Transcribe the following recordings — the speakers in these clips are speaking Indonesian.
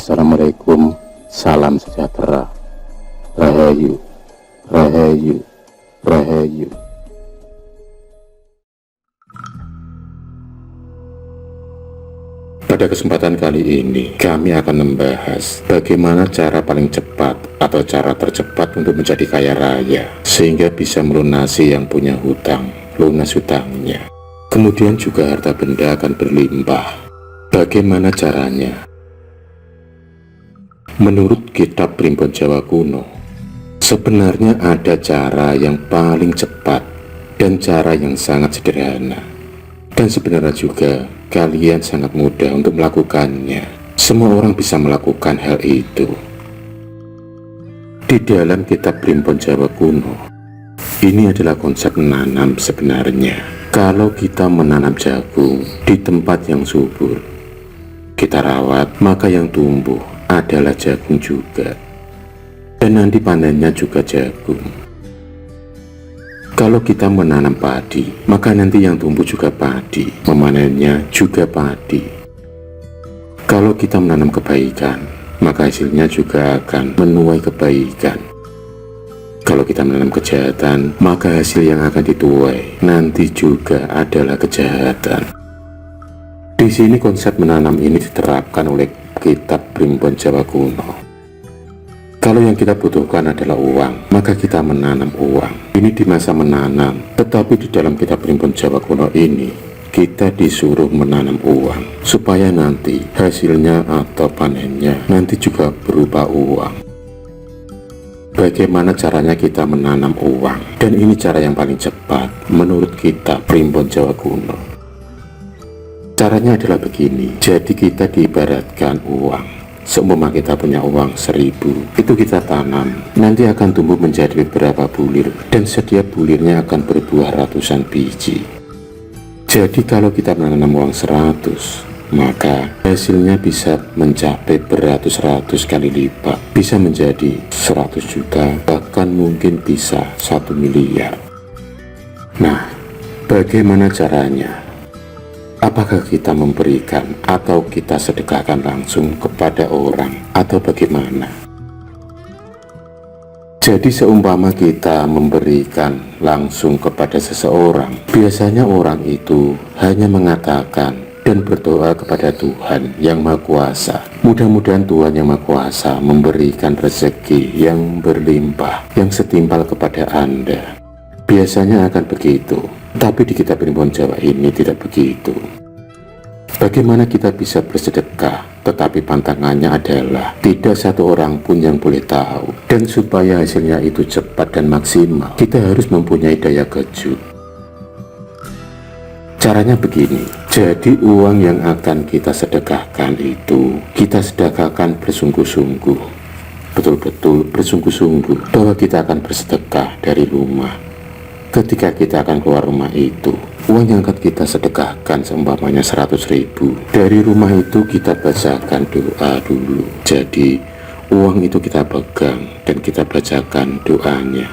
Assalamualaikum, salam sejahtera, Rahayu, Rahayu, Rahayu. Pada kesempatan kali ini, kami akan membahas bagaimana cara paling cepat atau cara tercepat untuk menjadi kaya raya, sehingga bisa melunasi yang punya hutang, lunas hutangnya. Kemudian juga harta benda akan berlimpah. Bagaimana caranya? Menurut kitab Primbon Jawa Kuno, sebenarnya ada cara yang paling cepat dan cara yang sangat sederhana. Dan sebenarnya juga kalian sangat mudah untuk melakukannya. Semua orang bisa melakukan hal itu. Di dalam kitab Primbon Jawa Kuno, ini adalah konsep menanam sebenarnya. Kalau kita menanam jagung di tempat yang subur, kita rawat, maka yang tumbuh adalah jagung juga, dan nanti panennya juga jagung. Kalau kita menanam padi, maka nanti yang tumbuh juga padi, memanennya juga padi. Kalau kita menanam kebaikan, maka hasilnya juga akan menuai kebaikan. Kalau kita menanam kejahatan, maka hasil yang akan dituai nanti juga adalah kejahatan. Di sini konsep menanam ini diterapkan oleh kitab Primbon Jawa Kuno. Kalau yang kita butuhkan adalah uang, maka kita menanam uang. Ini di masa menanam, tetapi di dalam kitab Primbon Jawa Kuno ini, kita disuruh menanam uang, supaya nanti hasilnya atau panennya nanti juga berupa uang. Bagaimana caranya kita menanam uang? Dan ini cara yang paling cepat menurut kitab Primbon Jawa Kuno. Caranya adalah begini, jadi kita diibaratkan uang. Seumpama kita punya uang 1000, itu kita tanam, nanti akan tumbuh menjadi beberapa bulir, dan setiap bulirnya akan berbuah ratusan biji. Jadi kalau kita menanam uang 100, maka hasilnya bisa mencapai beratus-ratus kali lipat, bisa menjadi 100 juta, bahkan mungkin bisa 1 miliar. Nah, bagaimana caranya? Apakah kita memberikan atau kita sedekahkan langsung kepada orang atau bagaimana? Jadi seumpama kita memberikan langsung kepada seseorang, biasanya orang itu hanya mengatakan dan berdoa kepada Tuhan yang Maha Kuasa. Mudah-mudahan Tuhan yang Maha Kuasa memberikan rezeki yang berlimpah, yang setimpal kepada Anda. Biasanya akan begitu. Tapi di kitab Primbon Jawa ini tidak begitu. Bagaimana kita bisa bersedekah, tetapi pantangannya adalah tidak satu orang pun yang boleh tahu. Dan supaya hasilnya itu cepat dan maksimal, kita harus mempunyai daya kejut. Caranya begini, jadi uang yang akan kita sedekahkan itu, kita sedekahkan bersungguh-sungguh. Betul-betul bersungguh-sungguh bahwa kita akan bersedekah dari rumah. Ketika kita akan keluar rumah itu, uang yang akan kita sedekahkan seumpamanya 100.000. Dari rumah itu kita bacakan doa dulu. Jadi uang itu kita pegang dan kita bacakan doanya.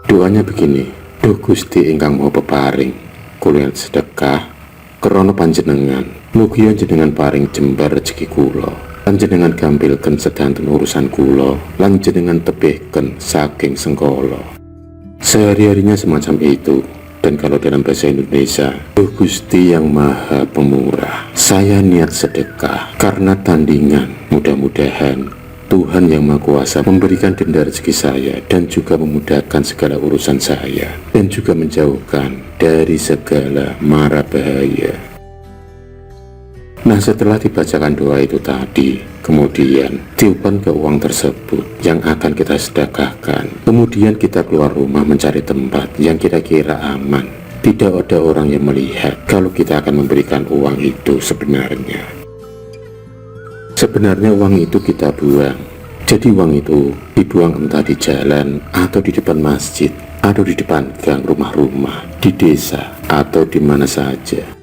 Doanya begini, Duh Gusti ingkang mau peparing, kula sedekah krana panjenengan, mugi panjenengan paring jembar rezeki kula. Panjenengan gampilken sedanten urusan kula, lan jenengan tebihken saking sengkala. Sehari-harinya semacam itu. Dan kalau dalam bahasa Indonesia, Duh Gusti yang Maha Pemurah, saya niat sedekah karena tandingan. Mudah-mudahan Tuhan yang Maha Kuasa memberikan denda rezeki saya dan juga memudahkan segala urusan saya, dan juga menjauhkan dari segala mara bahaya. Nah, setelah dibacakan doa itu tadi, kemudian tiupan ke uang tersebut yang akan kita sedekahkan. Kemudian kita keluar rumah mencari tempat yang kira-kira aman. Tidak ada orang yang melihat kalau kita akan memberikan uang itu sebenarnya. Sebenarnya uang itu kita buang. Jadi uang itu dibuang entah di jalan atau di depan masjid, atau di depan gang rumah-rumah, di desa, atau di mana saja.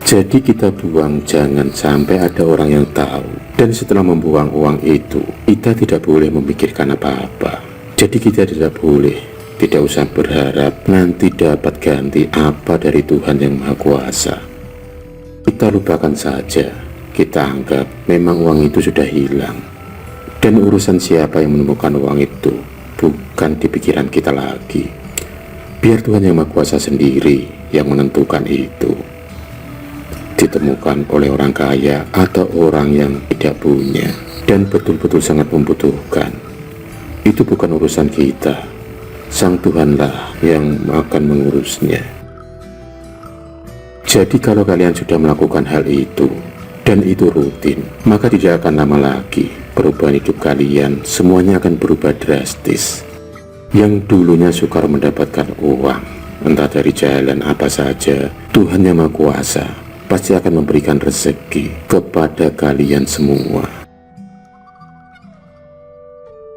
Jadi kita buang jangan sampai ada orang yang tahu. Dan setelah membuang uang itu, kita tidak boleh memikirkan apa-apa. Jadi kita tidak boleh, tidak usah berharap nanti dapat ganti apa dari Tuhan yang Maha Kuasa. Kita lupakan saja. kita anggap memang uang itu sudah hilang. Dan urusan siapa yang menemukan uang itu bukan di pikiran kita lagi. Biar Tuhan Yang Maha Kuasa sendiri yang menentukan itu. Ditemukan oleh orang kaya atau orang yang tidak punya dan betul-betul sangat membutuhkan, itu bukan urusan kita. Sang Tuhanlah yang akan mengurusnya. Jadi kalau kalian sudah melakukan hal itu dan itu rutin, maka tidak akan lama lagi perubahan hidup kalian semuanya akan berubah drastis. Yang dulunya sukar mendapatkan uang, entah dari jalan apa saja, Tuhan Yang Maha Kuasa pasti akan memberikan rezeki kepada kalian semua.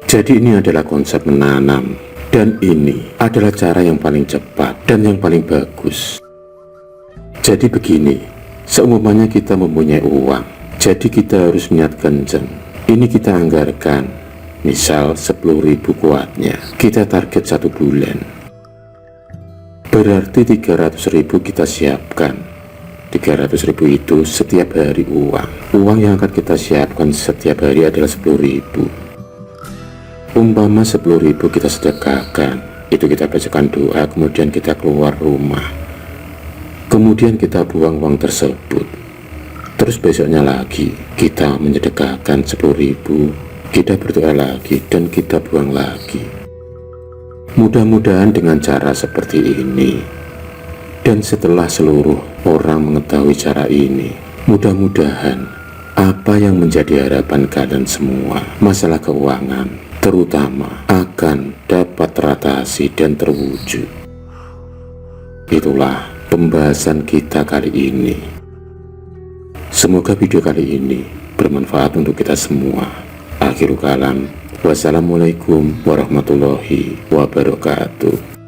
Jadi ini adalah konsep menanam, dan ini adalah cara yang paling cepat dan yang paling bagus. Jadi begini, seumpamanya kita mempunyai uang, jadi kita harus niat kenceng. Ini kita anggarkan, misal 10.000 kuatnya, kita target 1 bulan. Berarti 300.000 kita siapkan. 300.000 itu setiap hari uang. Uang yang akan kita siapkan setiap hari adalah 10.000. Umpama 10.000 kita sedekahkan, itu kita bacakan doa, kemudian kita keluar rumah. Kemudian kita buang uang tersebut. Terus besoknya lagi kita menyedekahkan 10.000, kita berdoa lagi dan kita buang lagi. Mudah-mudahan dengan cara seperti ini, dan setelah seluruh orang mengetahui cara ini, mudah-mudahan apa yang menjadi harapan kalian semua, masalah keuangan terutama, akan dapat teratasi dan terwujud. Itulah pembahasan kita kali ini. Semoga video kali ini bermanfaat untuk kita semua. Akhirul kalam, wassalamualaikum warahmatullahi wabarakatuh.